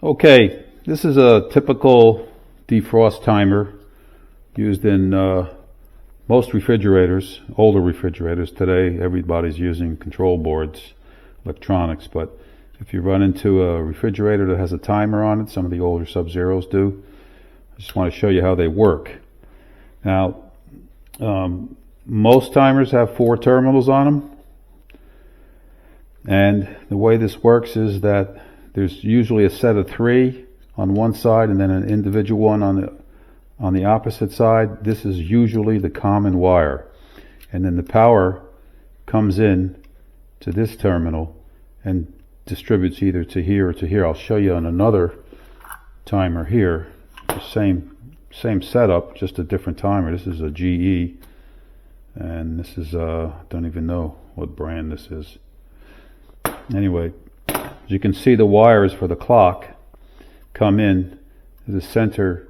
Okay, this is a typical defrost timer used in most refrigerators, older refrigerators. Today everybody's using control boards, electronics, but if you run into a refrigerator that has a timer on it, some of the older Sub-Zeros do, I just want to show you how they work. Now, most timers have 4 terminals on them, and the way this works is that there's usually a set of 3 on one side and then an individual one on the opposite side. This is usually the common wire, and then the power comes in to this terminal and distributes either to here or to here. I'll show you on another timer here. The same setup, just a different timer. This is a GE, and this is don't even know what brand this is. Anyway, as you can see, the wires for the clock come in to the center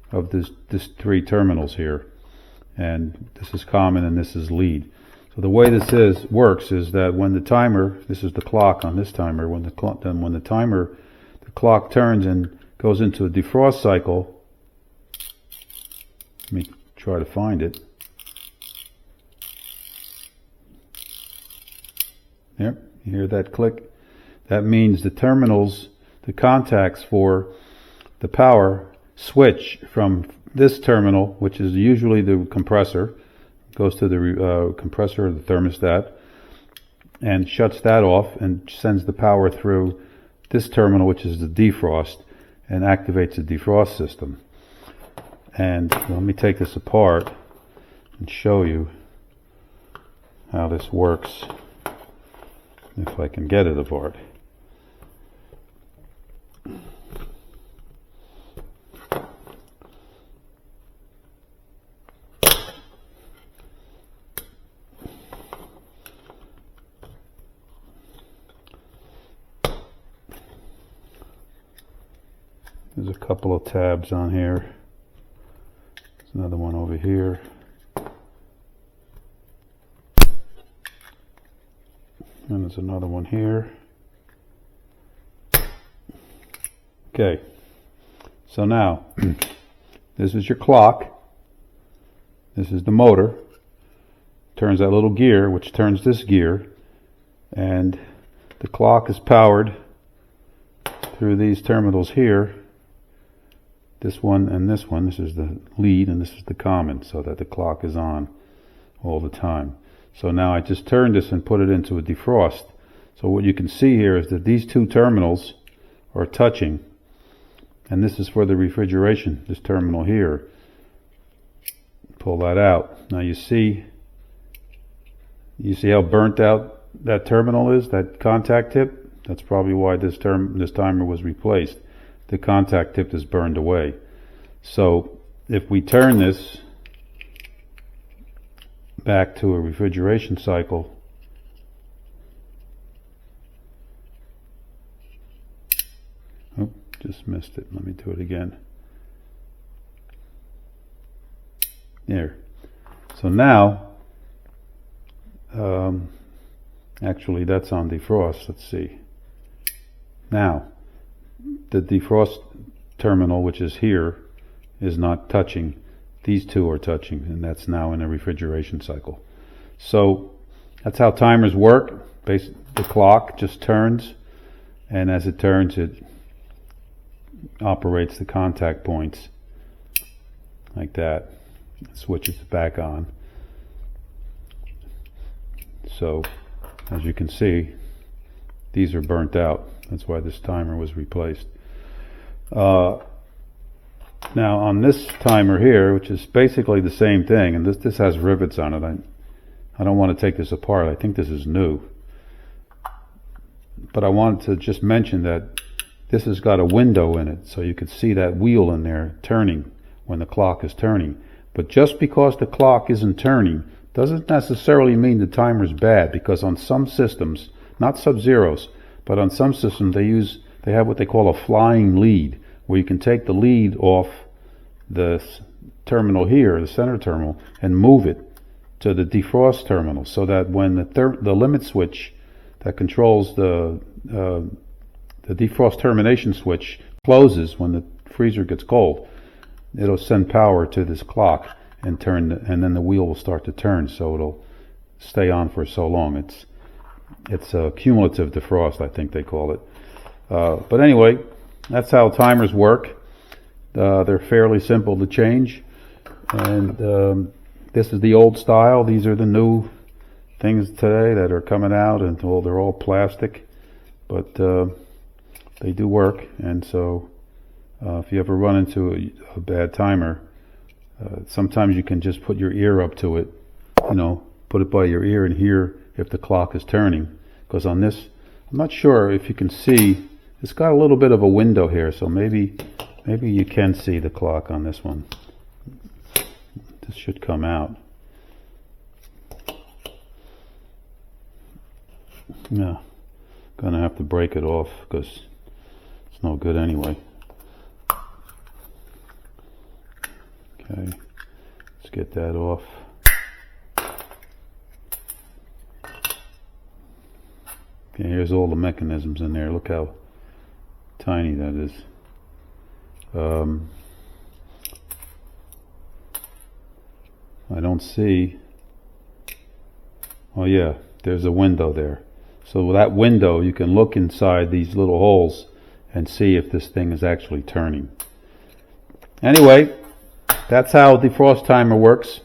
of this 3 terminals here, and this is common and this is lead. So the way this works is that when the timer, this is the clock on this timer, when the clock turns and goes into a defrost cycle. Let me try to find it. Yep, you hear that click? That means the terminals, the contacts for the power, switch from this terminal, which is usually the compressor, goes to the compressor or the thermostat, and shuts that off and sends the power through this terminal, which is the defrost, and activates the defrost system. And let me take this apart and show you how this works, if I can get it apart. There's a couple of tabs on here. There's another one over here. And there's another one here. Okay, so now this is your clock. This is the motor. Turns that little gear, which turns this gear, and the clock is powered through these terminals here. This one and this one. This is the lead and this is the common, so that the clock is on all the time. So now I just turned this and put it into a defrost. So what you can see here is that these 2 terminals are touching, and this is for the refrigeration, this terminal here. Pull that out. Now you see how burnt out that terminal is, that contact tip? That's probably why this timer was replaced. The contact tip is burned away. So if we turn this back to a refrigeration cycle, oh, just missed it. Let me do it again. There. So now, actually that's on defrost. Let's see. Now, the defrost terminal, which is here, is not touching. These 2 are touching, and that's now in a refrigeration cycle. So that's how timers work. The clock just turns, and as it turns, it operates the contact points like that. It switches it back on. So as you can see, these are burnt out. That's why this timer was replaced. Now on this timer here, which is basically the same thing, and this has rivets on it. I don't want to take this apart. I think this is new. But I wanted to just mention that this has got a window in it, so you could see that wheel in there turning when the clock is turning. But just because the clock isn't turning doesn't necessarily mean the timer's bad, because on some systems, not Sub-Zeros, but on some systems they have what they call a flying lead, where you can take the lead off the terminal here, the center terminal, and move it to the defrost terminal, so that when the limit switch that controls the defrost termination switch closes, when the freezer gets cold, it'll send power to this clock and and then the wheel will start to turn, so it'll stay on for so long. It's a cumulative defrost, I think they call it. But anyway, that's how timers work. They're fairly simple to change, and this is the old style. These are the new things today that are coming out, and they're all plastic, but they do work. And so if you ever run into a bad timer, sometimes you can just put your ear up to it, put it by your ear and hear if the clock is turning. Because on this, I'm not sure if you can see, it's got a little bit of a window here, so maybe you can see the clock on this one. This should come out. Yeah, gonna have to break it off because it's no good anyway. Okay, let's get that off. Okay, here's all the mechanisms in there. Look how tiny that is. I don't see. Oh yeah, there's a window there. So with that window, you can look inside these little holes and see if this thing is actually turning. Anyway, that's how the defrost timer works.